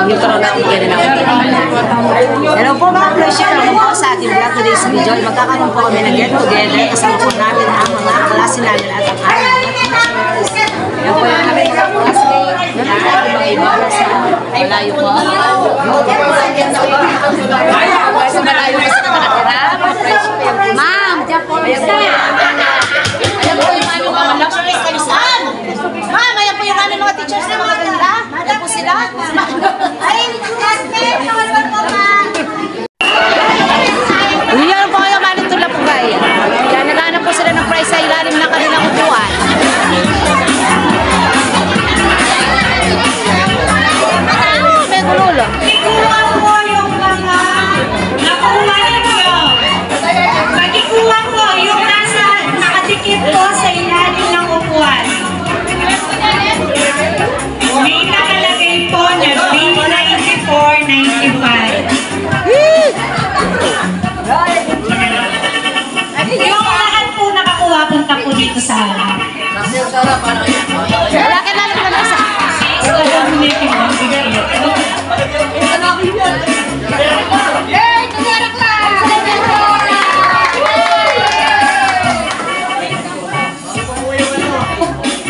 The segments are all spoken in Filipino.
Yung karoon natin ganun ako. Hello po mga pleasure. Ano po sa ating vlog today's video. Magkakaroon po kami na get together. Kasama po namin ang mga klase namin at ang aming teachers. Yan po yung aming mga classmates. Yan po yung mga iba sa malayo po. Sa malayo po sa nakatira. Ma'am, dyan po. Ayan po yung aming mga luxury kalisan. Ma'am, ayan po yung aming mga teachers na mga ganda. Ayan po sila. Ay, classmates. Naman po ma'am. Uyan po kayo manito na po gaya. Kaya naghanap po sila ng prize sa ilalim ng kanilang upuan. May gululo. Ikuha po yung mga nakuha ninyo. Pag-ikuha po yung nasa nakadikit po sa ilalim ng upuan. May nakalagay po na B9495. Yung lahat po nakakuha, punta po dito sa harap. Wala ka namin na nasa.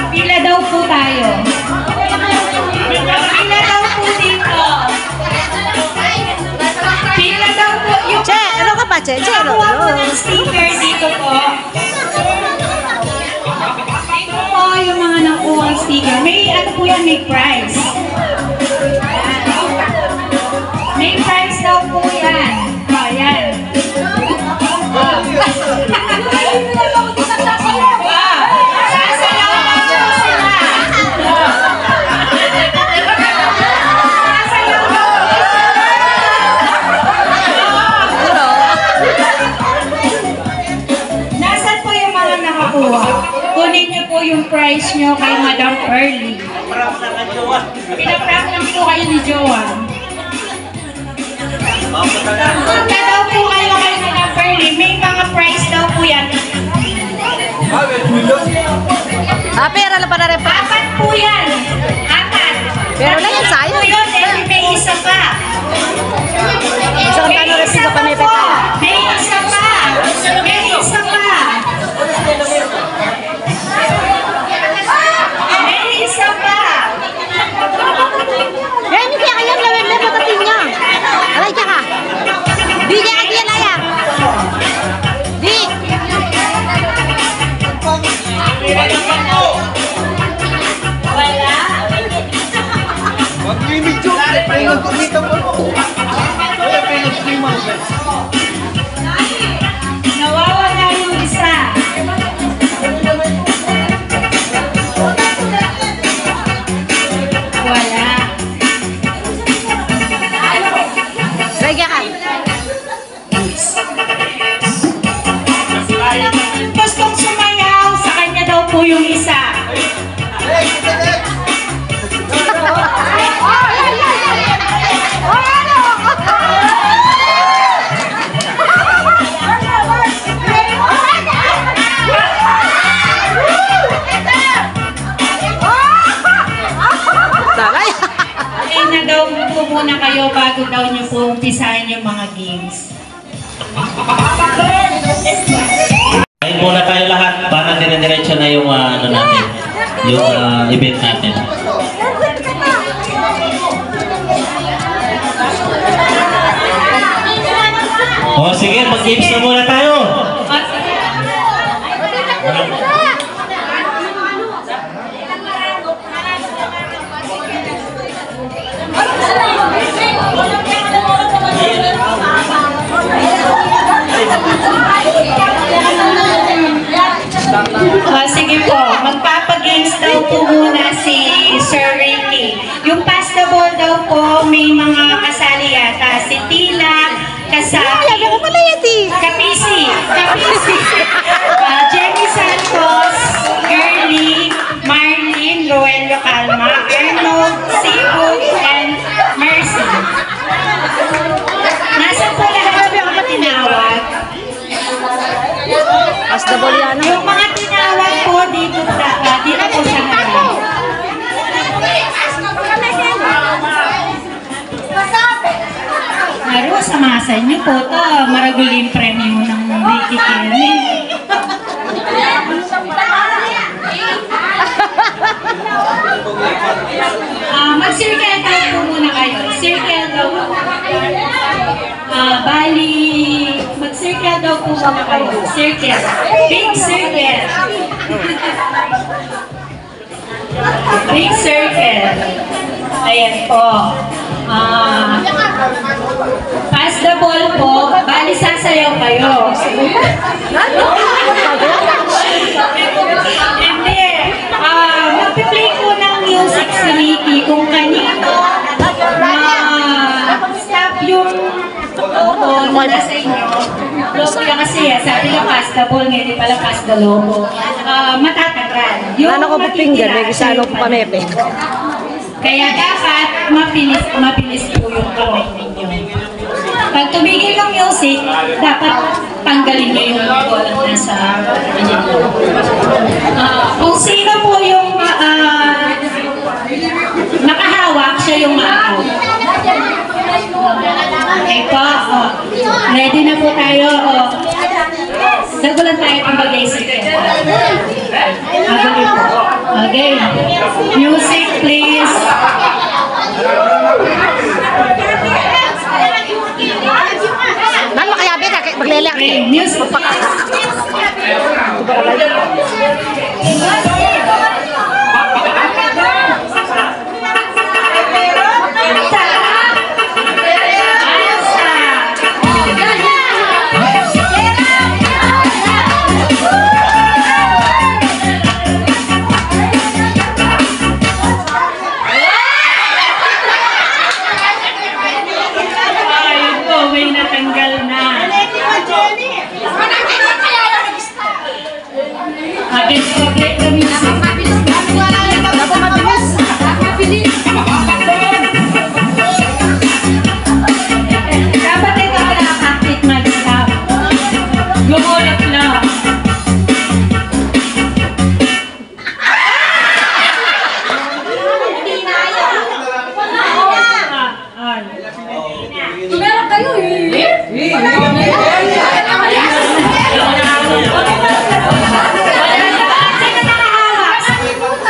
Pila daw po tayo. Pila daw po dito. Pila daw po yung... Che, ano ka pa, Che? Che, ano? Nakakuha po ng sticker dito po. Dito po yung mga nakuha ng sticker. May ano po yan, may prize. May prize daw po yan. Ayan. Kunin niyo po yung prize niyo kay Madam Pearly. Pinaprank lang po kayo ni Joan. Punta daw po kayo kay Madam Pearly. May mga prize daw po yan. Pera lang pa na rin pa. 4 po yan. 4. Pero lang yan sa'yo. May isa pa. Isang kano rin siya pa may peta. May isa pa. May isa pa. May isa pa. Yan yung kaya kayang lawin na patatin niya. Alay ka ka. Di niya ka diyan ayan. Di. Wala. Mag-imidyo. Pinag-kumita mo. Nawawala yung isa. Wala. Lagyan ka. Gustong sumayaw, sa kanya daw po yung isa. Na daw po muna kayo bago daw nyo po umpisahin yung mga games. Kain muna tayo lahat para dire-diretso na yung ano natin, yung event natin. O sige, mag-games na muna tayo. Sige po, magpapagames daw po muna si Sir Ricky. Yung basketball daw po, may mga kasali yata. Si Tila, Kasaki, Kapisi, Jenny Santos, Girly, Marlene, Roelio Calma, Arnold, Sibuk, and Mercy. Nasa po lahat yung mga tinawag? Basketball yan. Yung mga tinawag po dito po sa harap. sa inyo po ito, maraguling premyo ng Ricky Kelly. Mag-circle daw po muna kayo. Circle daw po. Bali, mag-circle daw po muna kayo. Circle. Big circle. Big circle. Ayan po. Pass the ball po. Bali, sasayaw kayo. Hindi. Magpiplay po ng music si Ricky kung kanino stop yung logo na nasa inyo. Logo lang kasi, sabi na pass the ball, hindi pala pass the logo. Matatagal. Ano ko po finger, may gisalo po pamepe. Kaya dapat mapinis po yung kamay ninyo. Pag tumigil ng music, dapat tanggalin nyo yung logo lang nasa kung sino po yung nakahawak, siya yung ma-out. Okay po. Ready na po tayo. Dagulan tayo pang bagay-isip. Magaling po. Okay. Music, please. Nalo kaya beda kay maglelek. Okay, music. May natanggal na. Agad progress na music. Dapat ito pala kapit mag-stop. Gumulat lang. Meron kayo eh.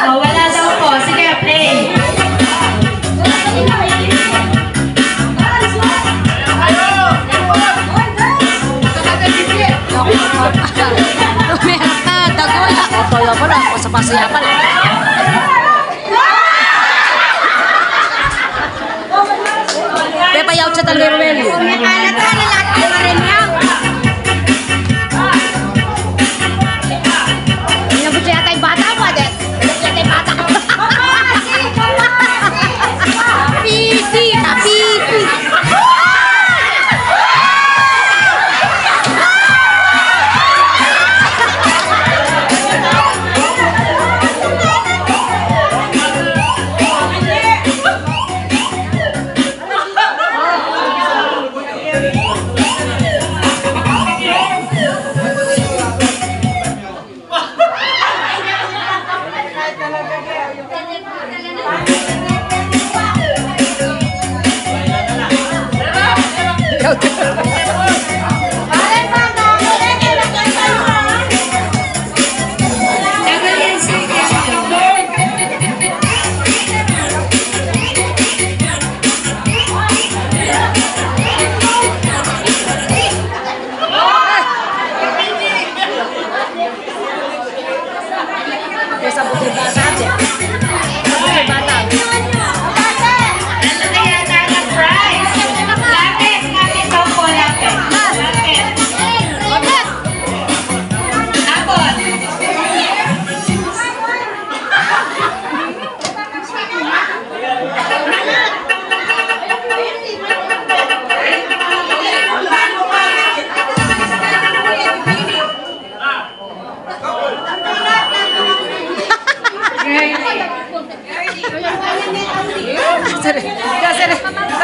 Wala daw po. Sige, play. Meron ka, dagoy. Toyo pa lang, sa pasaya pa lang. Pepa yaw siya talaga Romel. Inabot siya yata yung bata mo, Ades. Inabot yata yung bata. Pisi, pisi.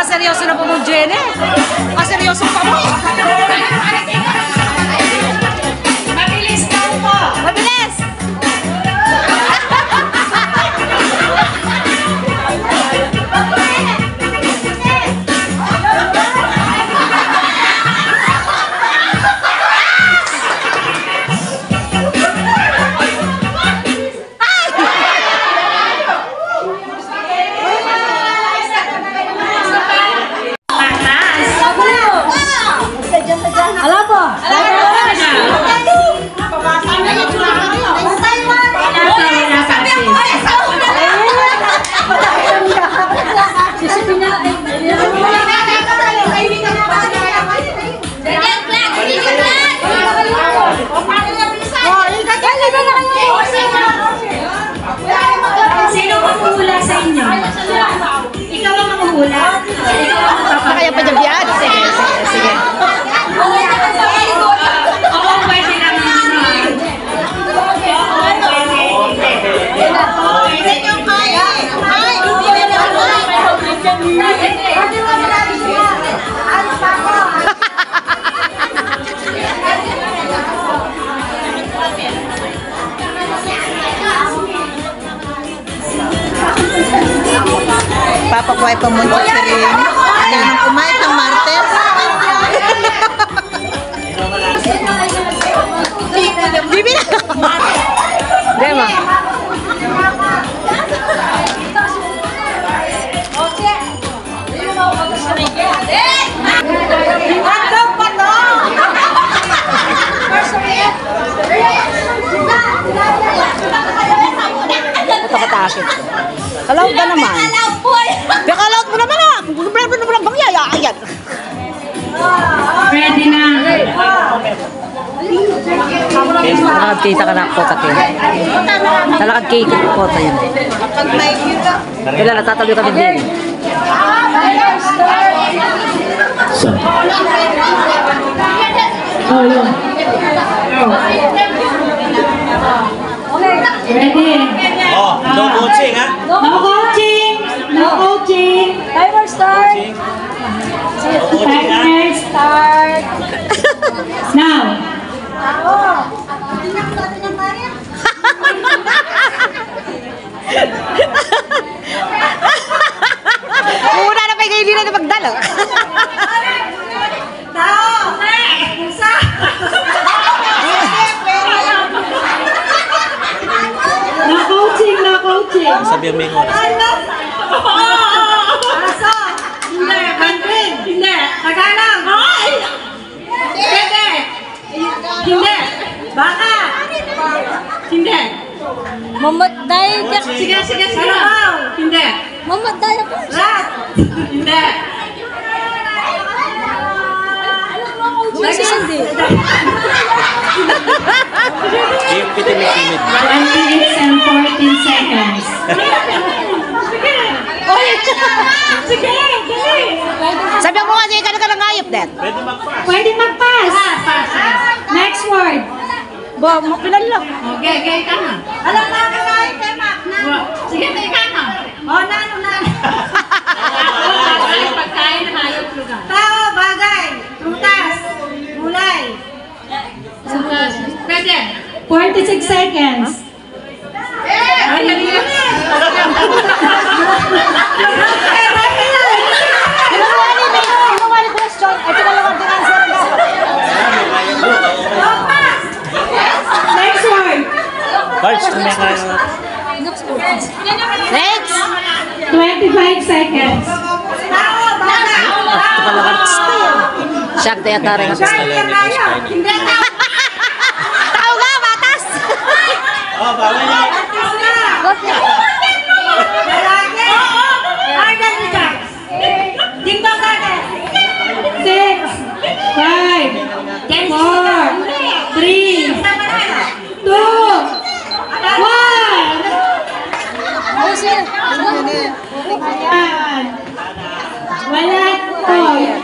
Seryoso na po mong Jenny. Seryoso pa mo. Mabilis daw po. Mabilis! sulat. Kaya pa dyan biyan? Sige, sige, sige. Oo, pwede lang naman. Papakuhay pa muna si Rin. Ayaw nang kumain ng Martes. Bibi na! Dema. Takot-takot. Kalaw ka naman. Kalaw mo naman ah. Problema mo lang bang yaya. Ayan. Ready na. Talakad kita ka na kota kayo. Talakad kita ka kota yan. Kailan natatabi kami din. So, Ready. oh, no coaching ha? No coaching. No coaching. Timer start. No coaching ha? Timer start. Now. Una na pa kayo hindi na magdalo. No coaching. No coaching. Sabi ang may oras. Hindi. Hindi. Tagalog. Hindi. Hindi. Baka. Hindi. Mamatay ka. Sige, sige, sige. Hindi. Mamatay ako. Rat. Hindi. Hindi. 50 minutes. 20 minutes and 14 seconds. Sige, dali. Sabi mo kasi ka na ngayop din. Pwede mag-pass. Pwede mag-pass. Next word. Ba, mapilan lang. Okay, okay ka na. Alam na ka na, sige, tayo ka na. Nano. Pagkain na hayop lugar. Tao, bagay, prutas, gulay. Pwede. 46 seconds. Ay, yun. Kinuha ni question. Ito na lang ang answer na. Next word. Cards, kung may kaya. Next. 25 seconds. Ito pala ka. Siyak tayo taring. Tao nga, batas. Oh, bawal na. Six, 5, 4, 3, 2, 1. Wala to.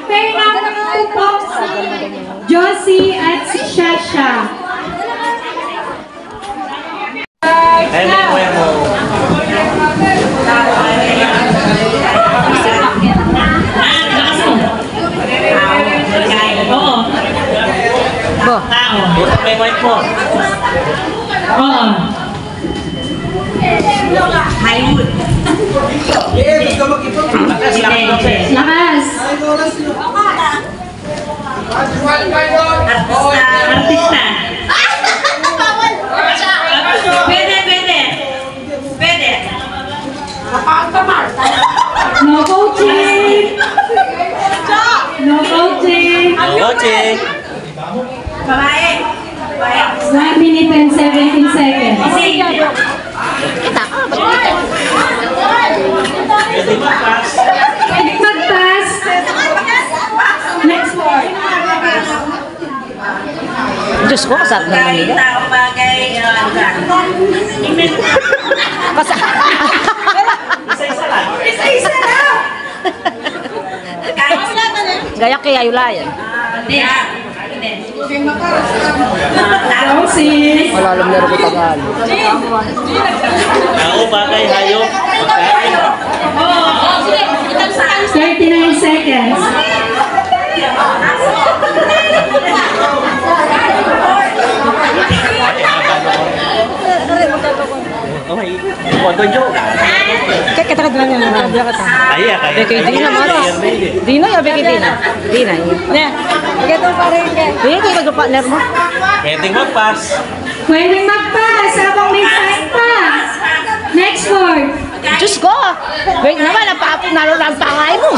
Fair number po si Josie at si Shasha. Ayun na yung kuya mo. Oo. Bo. Butak may white mo. Oo. Lakas. Artista. Pwede. No coaching. No coaching. Coaching. 1 minute and 17 seconds. Kita. Pwede mag-pass. Pwede mag-pass. Next word. Diyos ko, kasarap na naman nila. Isa-isa lang. Isa-isa lang. Gaya kay Ayulayan. Roses. Wala alam na rin Tagalog. Tao, bagay, hayop. 39 seconds. Okay. Wato joke. Kaya kita ka lang yan. Kaya kita. Kaya. Kay Dina, Maros. Dina, yabi kay Dina. Dina. Kaya ito pa rin kaya. Dina, kaya mag-partner mo. Pwedeng mag-pass. Pwedeng mag-pass habang may time pa. Next word. Diyos ko! Wait naman, naroon pa nga mo.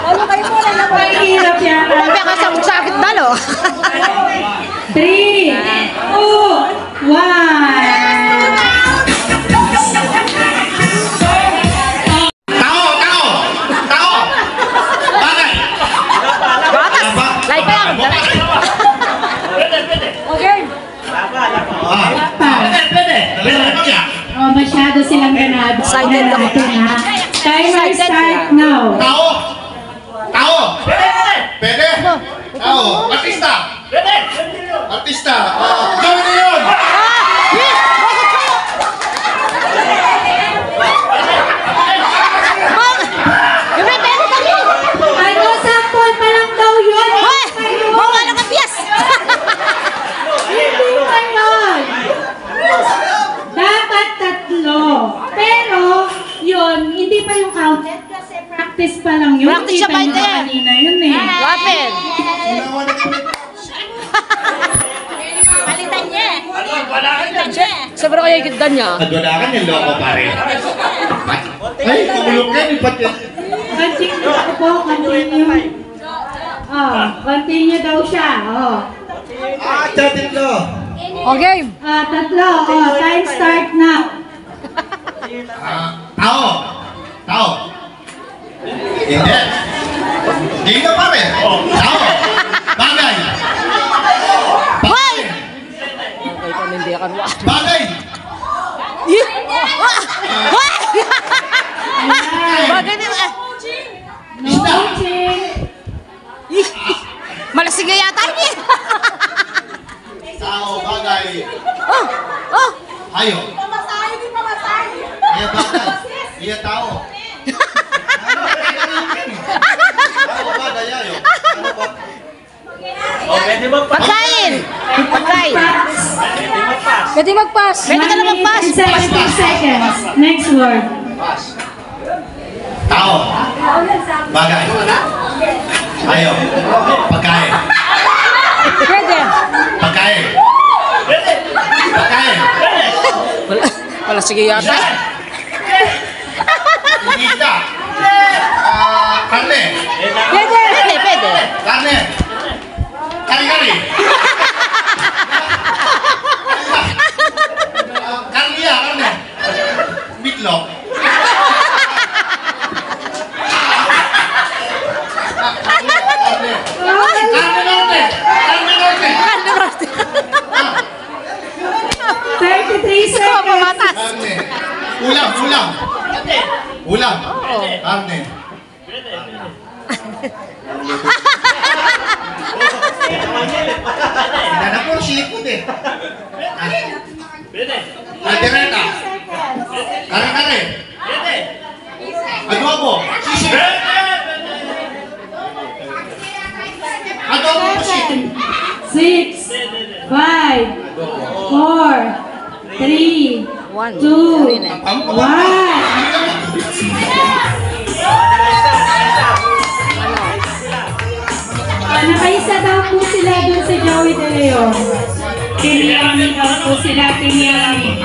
Ano kayo po na naman? Mahirap yan. Sabi ka sa sakit na, no? 3, 2, 1. Batas! Lai pa lang! Okay. Oh, masyado silang ganado. Excited ako. Timer Excited start na. now. Pwede? Tao. Artista. Artista. Gawin na yun. Ano, sample pa lang daw yun. Hoy! Mga nakapiyas! Hindi pa yun. Dapat 3. Pero, yun, hindi pa yung counted kasi practice pa lang yun. Practice siya Kita pa nyo din. kanina yun eh. Wapin! Palitan niya! Palitan niya! Sabi kaya ikita niya. Nagwala ka ng loko pare. Ay, kumulong yan. Ba't yan? Continue ako po, continue. Oh, continue daw siya. Oh. Tatlo. Okay. 3. Oh, time start na. Tao. Tao. Hindi. Hindi ka pare. Tao. Bagay. Hoy! Okay, panindihan mo. Bagay. Hoy! Bagay din eh. No coaching. Malasing nga yata niya. Tao. Bagay. Oh! Oh! Ayo. Iya bagay. Iya tao. Tao bagay ayo. Ano ba? Oh, pwede mag-pass. Pagkain! Pagkain! Pass. Pwede mag-pass. Pwede ka na mag-pass. 1 minute and 17 seconds. Next word. Tao. Bagay. Ayo. Pagkain. Pwede. Pagkain. Pagkain. Wala sige yata. Isda. Karne. Pwede. Pwede, pwede. Karne. Kari-kari. Karnia, karne. Meatloaf. Karne. Karne norte. Karne norte. 33 Ito, seconds. pamatas. Karne. Ulam, ulam. Ulam. Karne. Tidak pun seafood eh. Aldereta. Kare-kare. Adobo. Sisig. Adobo sisig. 6, 5, 4, 3, 2, 1. Nakaisa daw po sila dun sa Joey De Leon. Tiniyami daw po sila, tiniyami.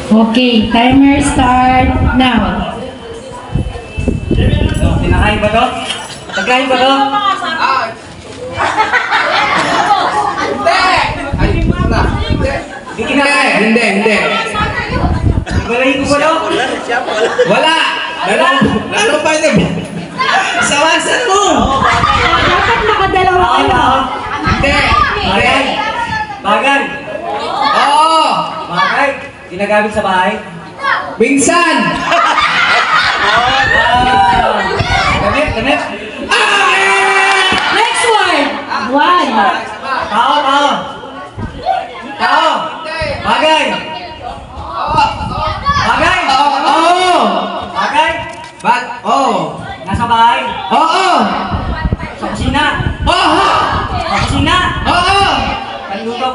Okay, timer start now. Kinakain ba to? Pagkain ba to? Hindi kinakain? Hindi. Galayin ko ba to? Wala! Lalo pa ito. Sawasan mo! Dapat nakadalawa kayo. Hindi! Bagay! Bagay! Oo! Bagay! Ginagamit sa bahay? Minsan! Ganit. Next word. One. Tao. Bagay. Nasa bahay. Oo. Sa kusina. Oo. Sa kusina. Oo.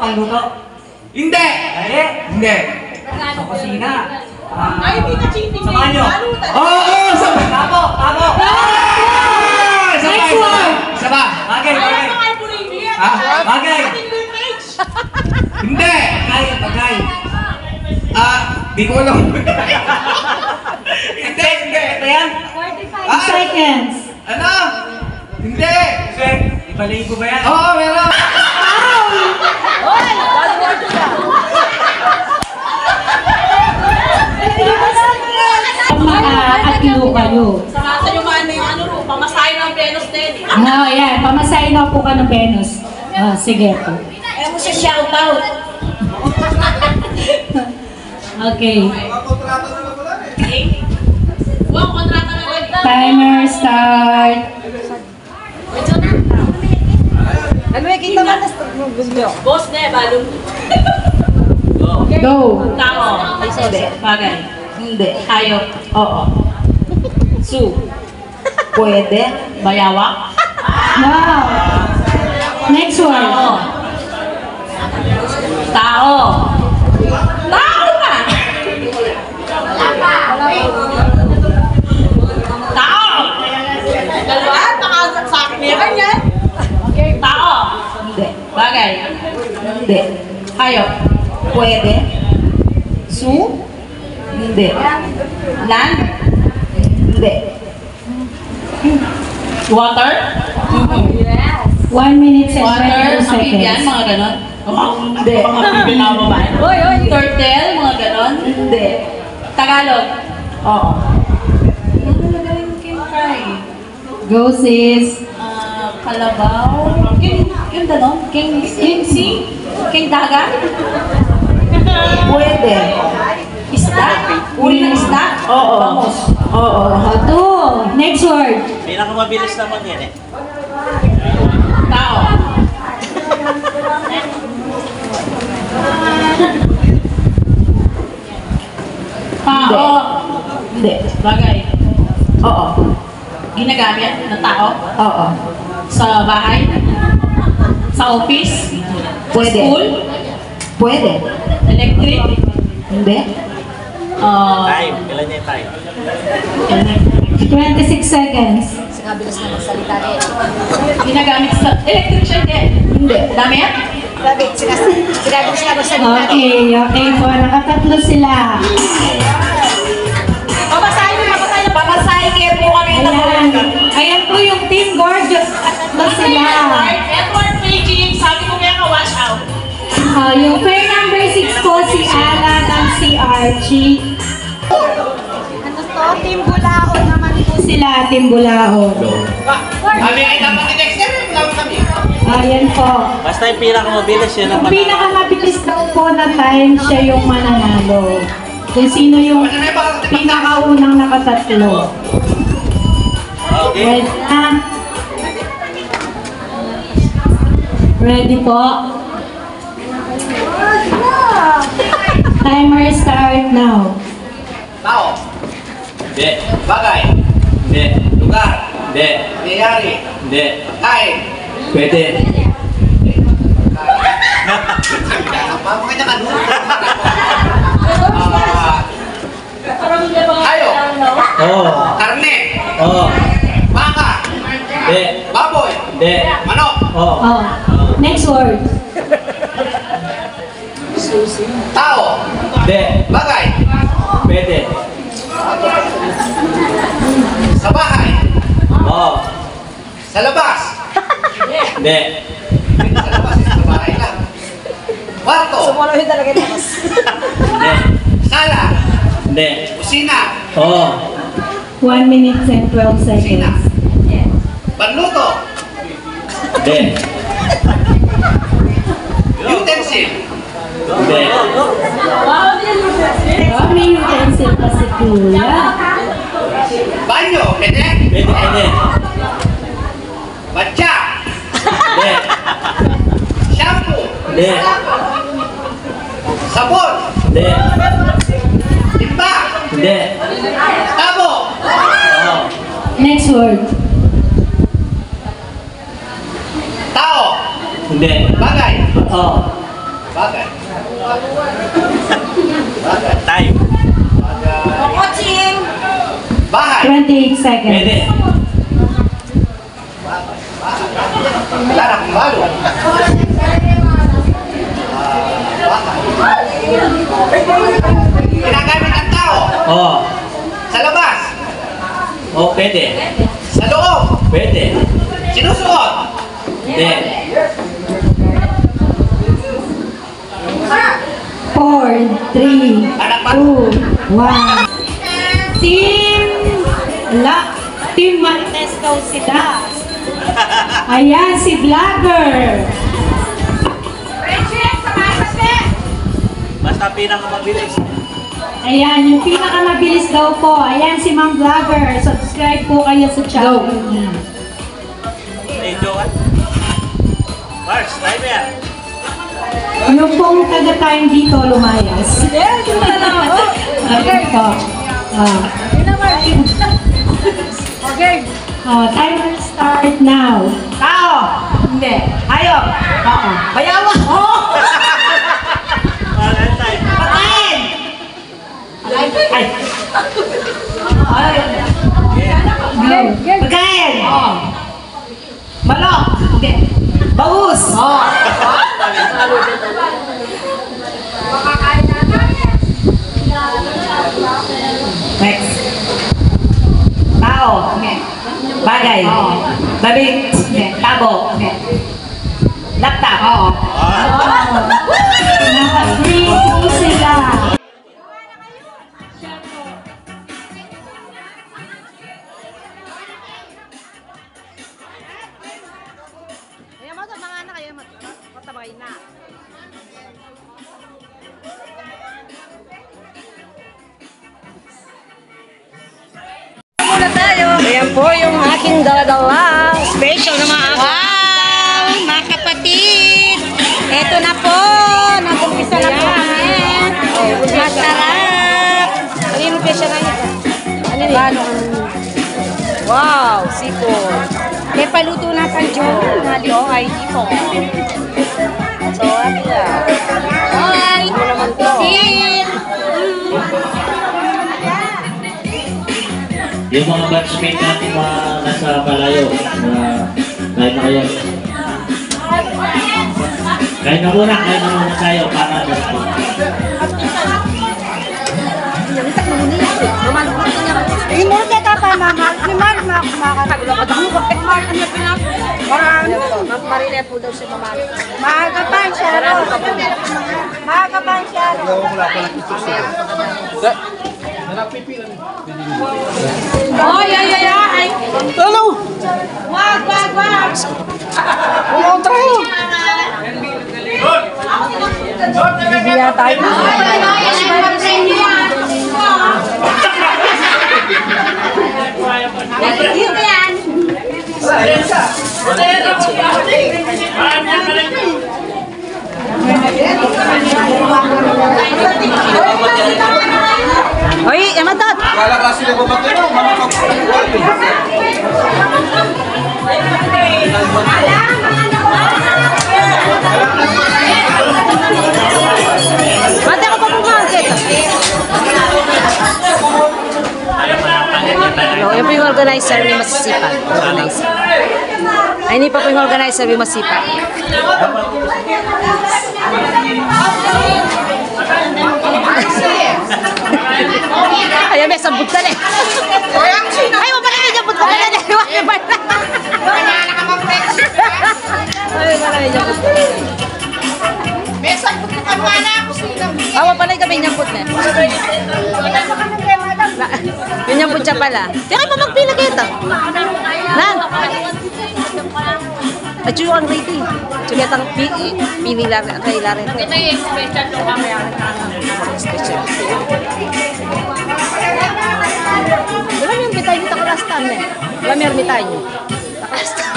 Panluto. Hindi. Sa kusina. Sa banyo. Oo. Tabo. Next word. Bagay. Ha? Bagay. Hindi. Bagay. Di ko alam. Hindi. Ito yan. 45 seconds. Ano? Hindi. Ibaligo ba yan? Oo, meron. Mag-atlo kayo. Sa yung pamasahe ng Venus din. No, yan. Pamasahin na po ka ng Venus. Sige po. Ayaw mo siya shoutout. Okay. Wow, kontrata na rin. Timer start. Boss na balong. Go. Tao. Hindi. Bagay. Hindi. Hayop. Oo. Su. Pwede. Bayawak. Wow. Next word. Tao. Tao ka! Tao! Dalawa? Nakasat sa akin niya ganyan? Tao. Hindi. Bagay. Hindi. Hayop. Pwede. Su? Hindi. Land? Hindi. Water? 1 minute and Water? 22 Amphibian? seconds. Mga ganon? Hindi. Mga amphibian na ba? Turtle? Mga ganon? Hindi. Tagalog? Oo. Go sis. Kalabaw? Yung ganon? King sea? King dagat? Pwede. Isda? Uri ng isda? Oo. Bangus? Oo. Two. Next word. Pinakamabilis naman yan eh. Tao? Tao? Hindi. Bagay? Oo. Ginagamit ng tao? Oo. Sa bahay? Sa office? Pwede. School? Pwede. Electric? Hindi. Time. Kailan niya yung time? 26 seconds. Ginagamit sa electrician din? Hindi. Dami yan? Okay po. Nakatatlo sila. Pamasahin kayo po kami ng Ayan. Ayan po yung Team Gorgeous. Tatlo sila. Edward Paging, sabi ko kaya ka-wash out. Yung pair number 6 po si Alan at si Archie. Team Bulao naman po sila. Team Bulao. Kami ay dapat ni Dexter. Kami. Ayan po. Basta yung pinakamabilis yun ang Kung pinakamabilis daw po na time, siya yung mananalo. Kung sino yung pinakaunang nakatatlo. Okay. Ready na? Ready po? Timer start now. Tao. Hindi. Bagay. Hindi. Lugar. Hindi. Nangyayari. Hindi. Kain. Pwede. Makita ka doon. Hayop. Oo. Karne. Oo. Baka. Hindi. Baboy. Hindi. Manok. Oo. Oh. Next word. Tao. Hindi. Bagay. Pwede. Sa bahay. Oo. Sa labas. Hindi. Sa labas. Sa bahay lang. Kwarto. Hindi. Sala. Hindi. Kusina. Oo. 1 minute and 12 seconds. Panluto. Hindi. Utensil. Hindi. May utensil pa si Kuya. Hindi. Sabon. Hindi. Timba. Hindi. Tabo. Oo. Next word. Tao. Hindi. Bagay. Oo. Bagay. Time. Kokoching! Bahay. 28 seconds. Pwede. Wala na kung balo. Ginagamit ang tao. Oo. Sa labas. Oo, pwede. Sa loob. Pwede. Sinusuot. Hindi. 4, 3, Anak pa. 2, 1. Team Marites daw si Das. Ayan, si Vlogger. Basta pinakamabilis. Ayan, yung pinakamabilis daw po. Ayan si Ma'am Vlogger. Subscribe po kayo sa channel niya. Hey, Joan. Mars, timer. Yung pong taga-time dito, lumayas. Yes, okay po. Okay. Timer start now. Tao. Hindi. Hayop. Oo. Bayawan. Pagkain. Ay. Go. Pagkain. Manok. Hindi. Bangus. Next. Tao. Bagay. Damit. Tabo. Laptop. Naka 3 sila. Ayan mo, mga anak, ayan mo. Matabay na. Muna tayo. Ayan po yung aking dala-dala. Special na mga wow, mga kapatid. Ito na po. Nag-umpisa na po kami. Masarap. Ano umpisa na ito? Ano yun? Wow, sipon. May paluto na kang John. Hali o ID po. So, ano yan? Hi! Ano naman to? Sin! Yung mga batchmate natin mga nasa malayo, kain na kayo. Kain na muna tayo para gusto. Hindi mo rin ka pa, mama. Si Mark, makakagulapad ako. Bakit Mark, ano pinap? Marano? Marilet po daw si mama. Maaga pa siya, no? Maaga pa siya, no? Oy, ay, ay, ay! Hello! Wag! Ano tayo? Bibiya tayo. Dito yan. Oy, ematot. Wala kasi na babatay mo, mga kapag-uwali. Mati ako pa pumakit. Yan po yung organizer ni Masisipa. Ay, hindi pa po yung organizer ni Masisipa. Ay, may sabot ka na eh. Ay, mapala yung sabot ka na eh. Ay, wala yung sabot ka na. May sabot ka na wala ako sila. Ah, mapala yung gabi niyang put na. Yun yung putya pala. Kaya pa magpila kita. Na? At yung ang ready. Sige, ang pili lang kay Laren. Ito yung special yung kamaya. Special. Wala mo yung bitay nito kalastan eh. Wala mo yung bitay nyo. Nakalastan.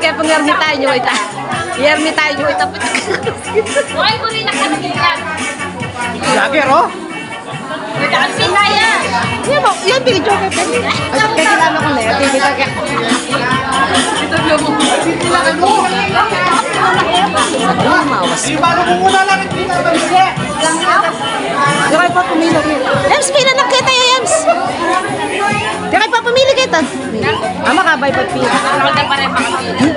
kaya pang ermitanyo ita. Ermitanyo ita. Hoy, muli na kami yan. Lager, oh. Kasi na yan. Yan, video ko. Ay, kailangan ko na yan. Bago mo muna lang ang pinapalagay. Kaya pa pumili. Ems, pila lang kita yung Ems. Kaya pa pumili kita. Makabay pa pila. Nakagda pa rin makapili.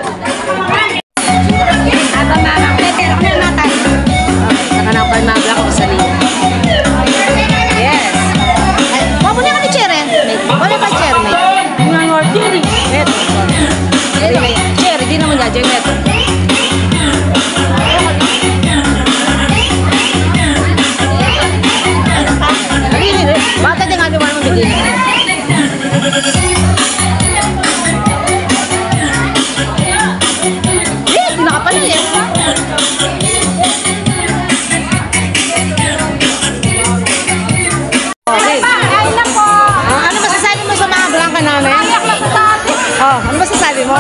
Ata mga kapitero ko na tayo. Nakanapay mga black ko sa liyo. Yes. Mamo niya ka ni Cherry. Wala pa Cherry, mate. Mga ordinary. Eto. Cherry, di naman niya. Jem, eto. Bata din nga naman ang bigay. Pinakapalit eh. Okay. Ano masasabi mo sa mga blangka namin? Oh, ano masasabi mo?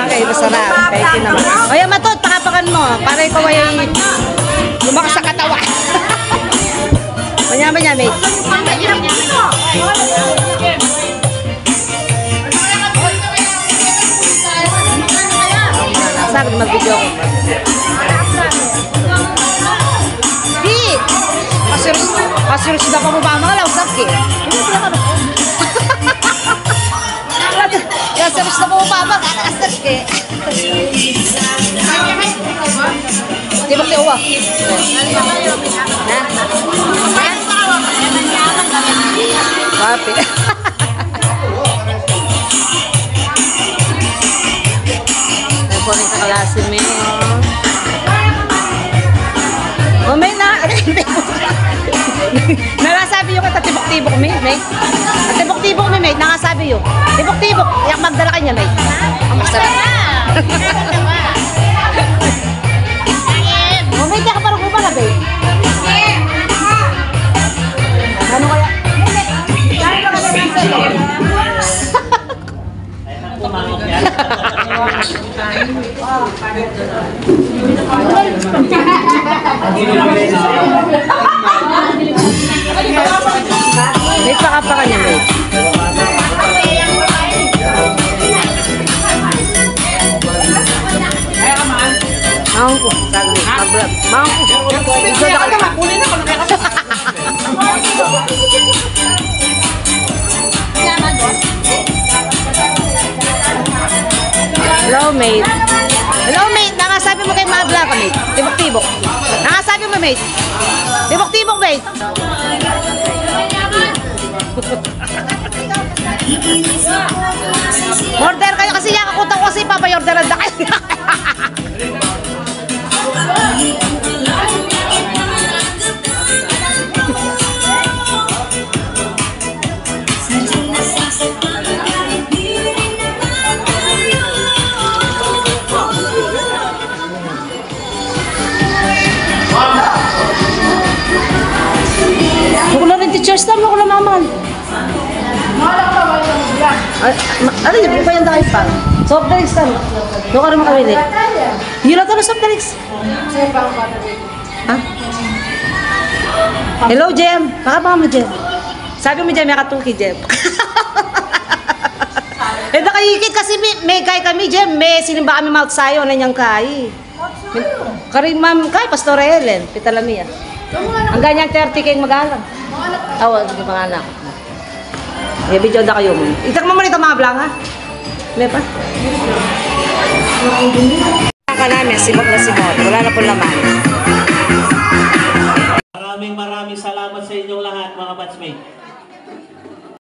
Okay, masarap. Thank you naman. O yan, Matot, pakapakan mo. Para ikaw ay lumakas sa katawan. Manya-manya, mate. Sabi mag-video ko. Di! Kasirus na pa mo ba mga lausap eh? Kasirus na pa mo ba mga kakasas eh? Di ba kiuwa? Papi. Ayan po rin kakalasin mo yun. Oh, may na. Nakasabi yung katatibok-tibok mi, mate. Katibok-tibok mi, mate. Nakasabi yung. Tibok-tibok. Iyak magdala kanya, mate. Ang masarap. Oh, mate. Ka parang kumala, babe. Ano kaya? May pakapa ka niya, mate. Maong ko, sabi. Maong ko. Ito na ka. Kunin na ka. Hello, mate. Hello, mate. Nakasabi mo kay Mabla ka, mate. Tibok-tibok. Nakasabi mo, mate. Tibok-tibok, mate. Order kayo kasi yakakutang ko kasi papayorderan na kayo. Huwag rin teachers na, huwag na naman. Ano yun? Ano yung dahil pa? Soft drinks na. Huwag ka rin makawili. Yun na ito na soft drinks. Ha? Hello, Jem. Baka mo, Jem. Sabi mo, Jem, may katuki, Jem. Eh, nakahikit kasi may kay kami, Jem. May sinimba kami mouth sayo na niyang kay. Karing ma'am kay, Pastor Helen, Pitalamia. Ang ganyang 30 kayong mag-alang. Awa, sige panganak. May video na kayo mo. Itak mo muna ito mga blang, ha? May pa? Ka namin, sibot na sibot. Wala na po laman. Maraming salamat sa inyong lahat, mga batchmate.